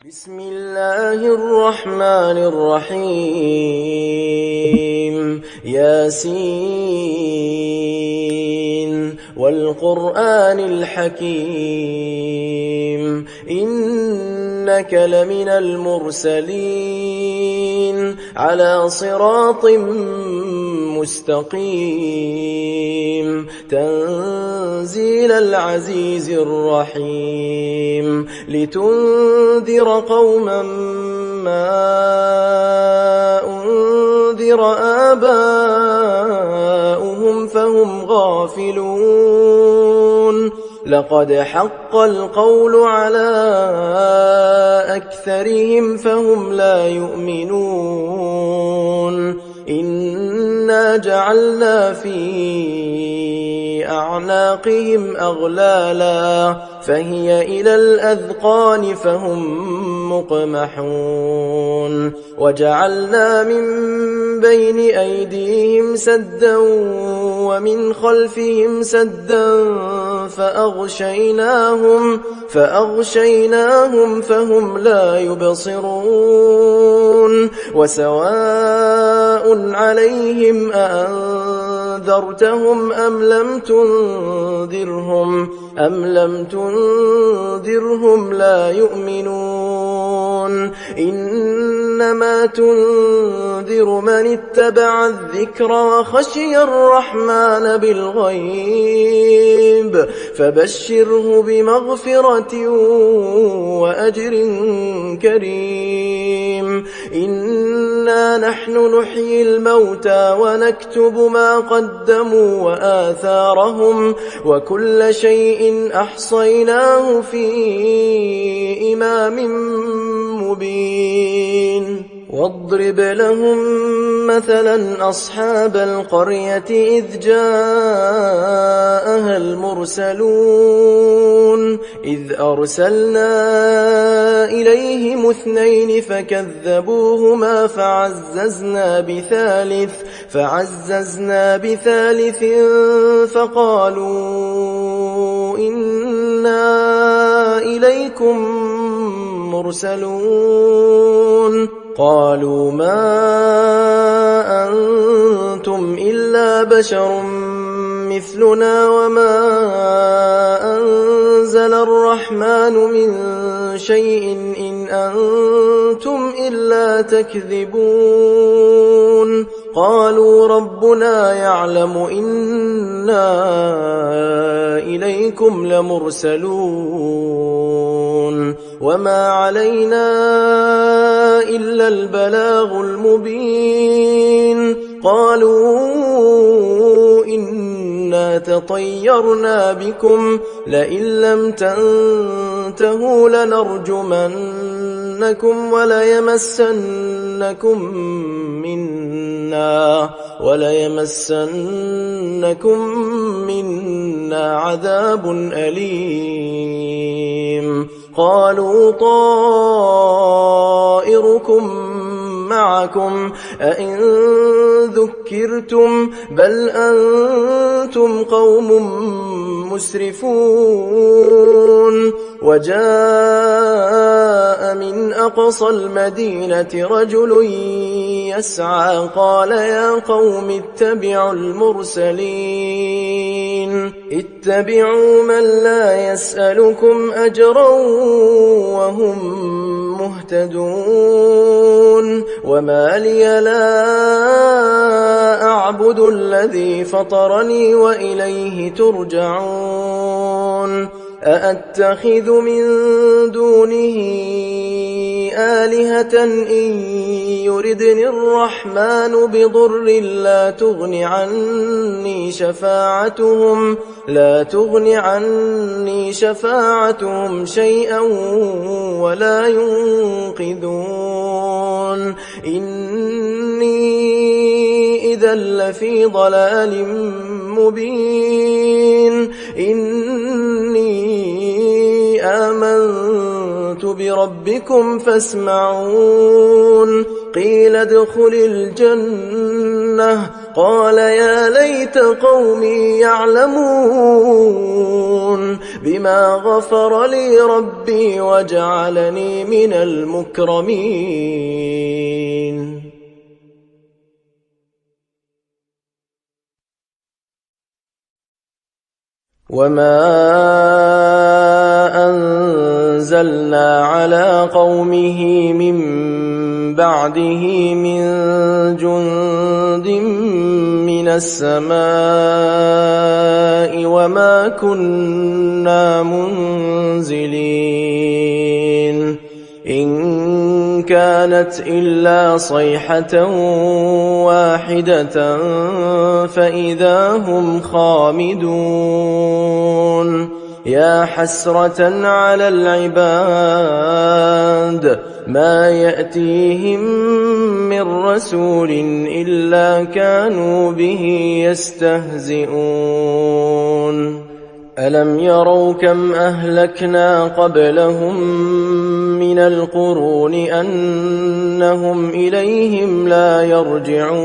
بسم الله الرحمن الرحيم ياسين والقرآن الحكيم إنك لمن المرسلين على صراط مستقيم تنزيل العزيز الرحيم لتنذر قوما ما أنذر آباؤهم فهم غافلون لقد حق القول على أكثرهم فهم لا يؤمنون إنا جعلنا في أعناقهم أغلالا فهي إلى الأذقان فهم مقمحون وجعلنا من بين أيديهم سدا ومن خلفهم سدا فأغشيناهم فهم لا يبصرون وسواء عليهم أأنذرتهم أم لم تنذرهم لا يؤمنون إنما تنذر من اتبع الذكر وخشي الرحمن بالغيب فبشره بمغفرة وأجر كريم إنا نحن نحيي الموتى ونكتب ما قدموا وآثارهم وكل شيء أحصيناه في إمام مبين واضرب لهم مثلا أصحاب القرية إذ جاءها المرسلون إذ أرسلنا إليهم 2 فكذبوهما فعززنا بثالث فقالوا إنا إليكم مرسلون قالوا ما أنتم إلا بشر مثلنا وما أنزل الرحمن من شيء إن أنتم إلا تكذبون قالوا ربنا يعلم إنا إليكم لمرسلون وما علينا إلا البلاغ المبين قالوا إنا تطيرنا بكم لئن لم تنتهوا لنرجمنكم وليمسنكم منا عذاب أليم قالوا طائركم معكم أئن ذكرتم بل أنتم قوم مسرفون وجاء من أقصى المدينة رجل يسعى قال يا قوم اتبعوا المرسلين اتبعوا من لا يسألكم أجرا وهم مهتدون وما لي لا أعبد الذي فطرني وإليه ترجعون أأتخذ من دونه آلهة إن يردني الرحمن بضر لا تغن عني شفاعتهم شيئا ولا ينقذون إني إذا لفي ضلال مبين إني آمنت بربكم فاسمعون قيل ادخل الجنة قال يا ليت قومي يعلمون بما غفر لي ربي وجعلني من المكرمين وما أنزلنا على قومه من بعده من جند من السماء وما كنا منزلين إن كانت إلا صيحة واحدة فإذا هم خامدون يا حسرة على العباد ما يأتيهم من رسول إلا كانوا به يستهزئون ألم يروا كم أهلكنا قبلهم من القرون أنهم إليهم لا يرجعون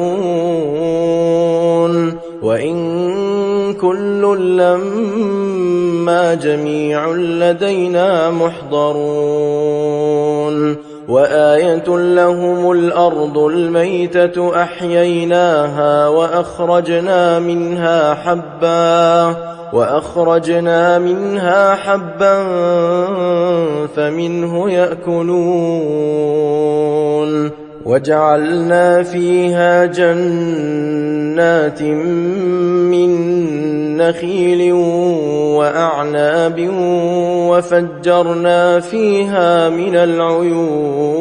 وإن كل لما جميع لدينا محضرون وآية لهم الأرض الميتة أحييناها وأخرجنا منها حبا فمنه يأكلون وجعلنا فيها جنات من نخيل وأعناب وفجرنا فيها من العيون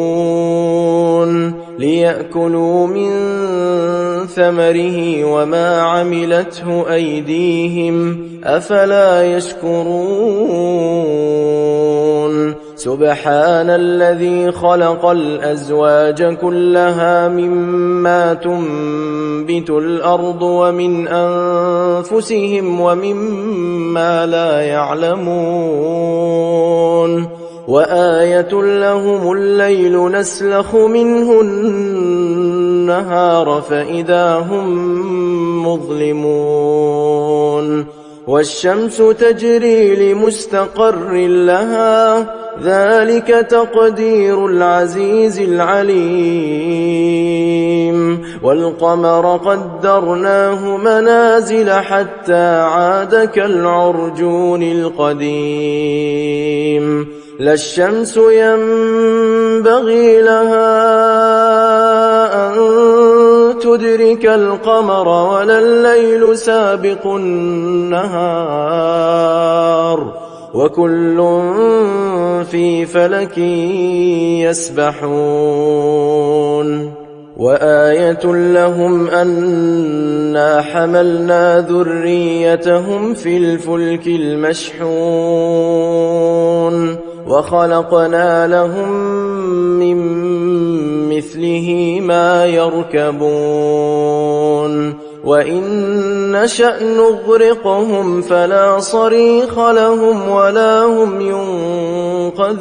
ليأكلوا من ثمره وما عملته أيديهم أفلا يشكرون سبحان الذي خلق الأزواج كلها مما تنبت الأرض ومن أنفسهم ومما لا يعلمون وآية لهم الليل نسلخ منه النهار فإذا هم مظلمون والشمس تجري لمستقر لها ذلك تقدير العزيز العليم والقمر قدرناه منازل حتى عاد كالعرجون القديم لا الشمس ينبغي لها أن تدرك القمر ولا الليل سابق النهار وكل في فلك يسبحون وآية لهم أنا حملنا ذريتهم في الفلك المشحون وخلقنا لهم من مثله ما يركبون وإن نشأ نغرقهم فلا صريخ لهم ولا هم ينقذون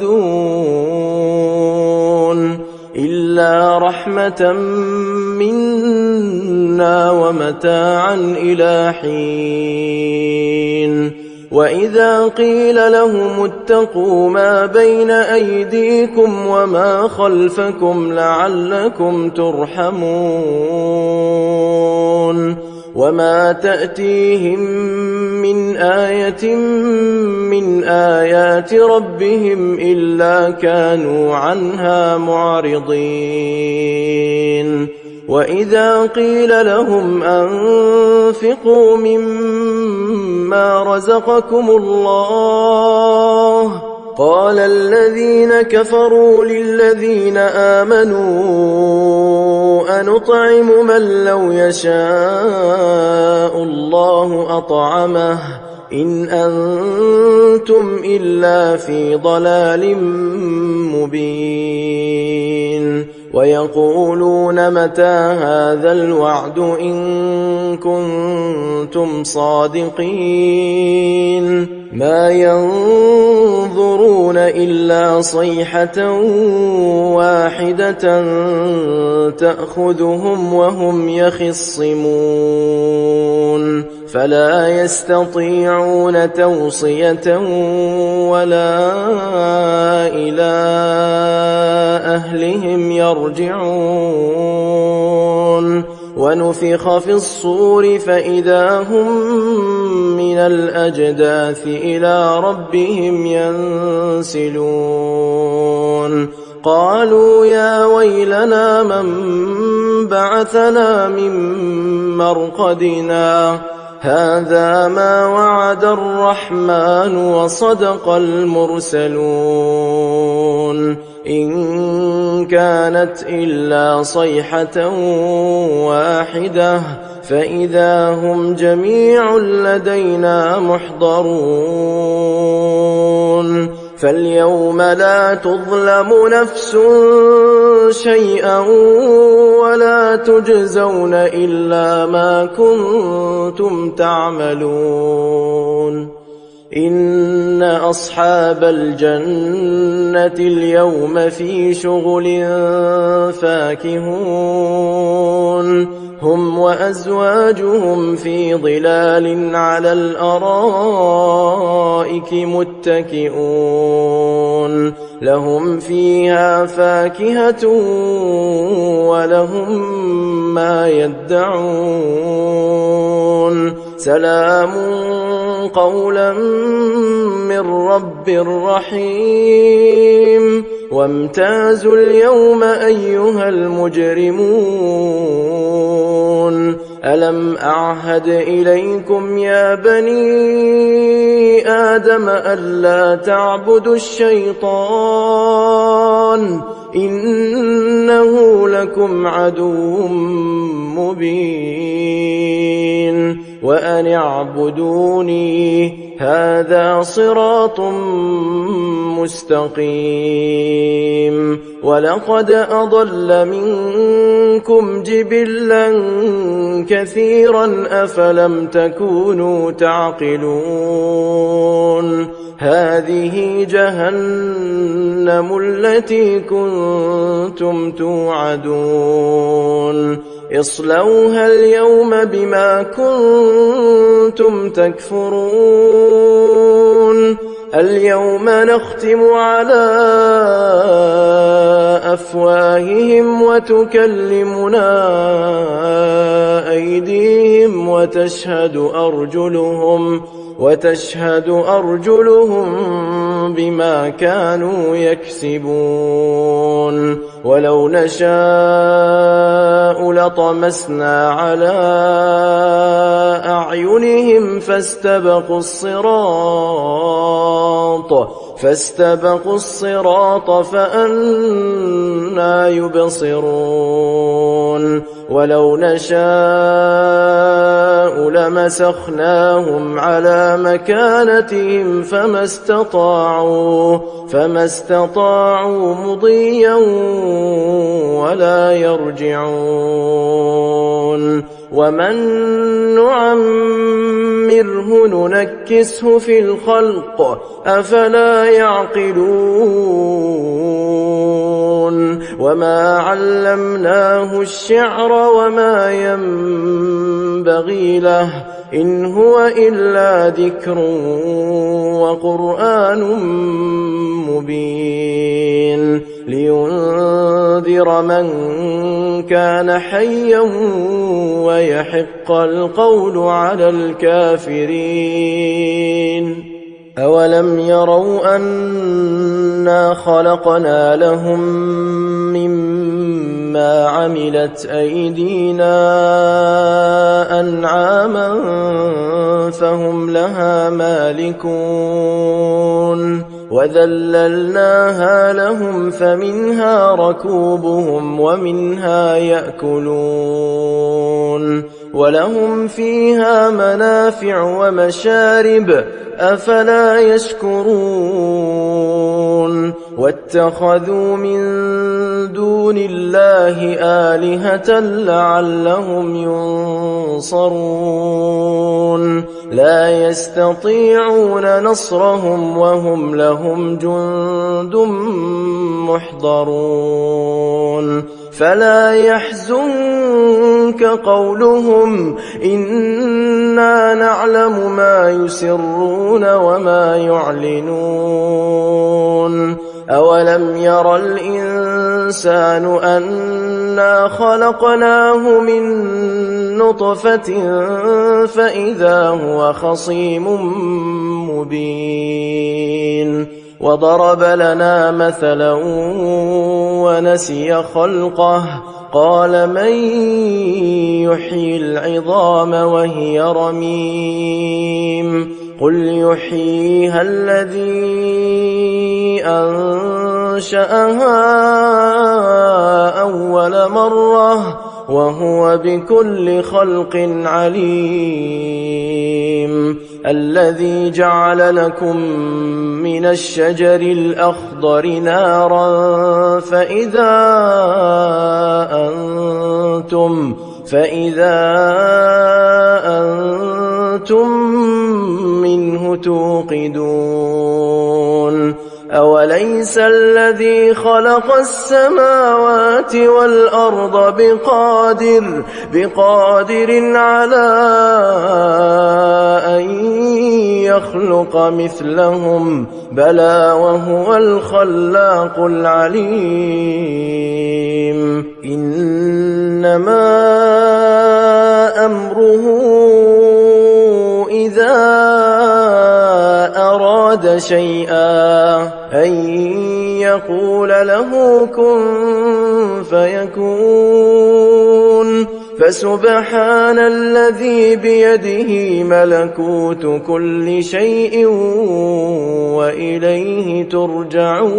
إلا رحمة منا ومتاعا إلى حين وإذا قيل لهم اتقوا ما بين أيديكم وما خلفكم لعلكم ترحمون وما تأتيهم من آية من آيات ربهم إلا كانوا عنها معرضين وإذا قيل لهم أنفقوا مما رزقكم الله قال الذين كفروا للذين آمنوا أنطعم من لو يشاء الله أطعمه إن أنتم إلا في ضلال مبين ويقولون متى هذا الوعد إن كنتم صادقين ما ينظرون إلا صيحة واحدة تأخذهم وهم يخصمون فلا يستطيعون توصية ولا إلى أهلهم يرجعون ونفخ في الصور فإذا هم من الأجداث إلى ربهم ينسلون قالوا يا ويلنا من بعثنا من مرقدنا هذا ما وعد الرحمن وصدق المرسلون إن كانت إلا صيحة واحدة فإذا هم جميع لدينا محضرون فاليوم لا تظلم نفس شيئا ولا تجزون إلا ما كنتم تعملون إن أصحاب الجنة اليوم في شغل فاكهون هم وأزواجهم في ظلال على الأرائك متكئون لهم فيها فاكهة ولهم ما يدعون سلام قولا من رب رحيم وامتازوا اليوم أيها المجرمون ألم أعهد إليكم يا بني آدم ألا تعبدوا الشيطان إنه لكم عدو مبين وأن اعبدوني هذا صراط مستقيم ولقد أضل منكم جبلا كثيرا أفلم تكونوا تعقلون هذه جهنم التي كنتم توعدون اصلوها اليوم بما كنتم تكفرون اليوم نختم على أفواههم وتكلمنا أيديهم وتشهد أرجلهم بما كانوا يكسبون ولو نشاء لطمسنا على أعينهم فاستبقوا الصراط فأنى يبصرون ولو نشاء لمسخناهم على مكانتهم فما استطاعوا مضيا ولا يرجعون ومن نعمره ننكسه في الخلق أفلا يعقلون وما علمناه الشعر وما ينبغي له إن هو إلا ذكر وقرآن مبين لينذر من كان حيا ويحق القول على الكافرين أولم يروا أنا خلقنا لهم مما عملت أيدينا أنعاما فهم لها مالكون وذللناها لهم فمنها ركوبهم ومنها يأكلون ولهم فيها منافع ومشارب أفلا يشكرون واتخذوا من دون الله آلهة لعلهم ينصرون لا يستطيعون نصرهم وهم لهم جند محضرون فلا يحزنك قولهم إنا نعلم ما يسرون وما يعلنون أولم ير الإنسان أنا خلقناه من نطفة فإذا هو خصيم مبين وضرب لنا مثلا ونسي خلقه قال من يحيي العظام وهي رميم قل يحييها الذي أنشأها أول مرة وهو بكل خلق عليم الذي جعل لكم من الشجر الأخضر نارا فإذا أنتم منه توقدون أوليس الذي خلق السماوات والأرض بقادر على أن يخلق مثلهم بلى وهو الخلاق العليم إنما أمره إذا أراد شيئا أن يقول له كن فيكون فسبحان الذي بيده ملكوت كل شيء وإليه ترجعون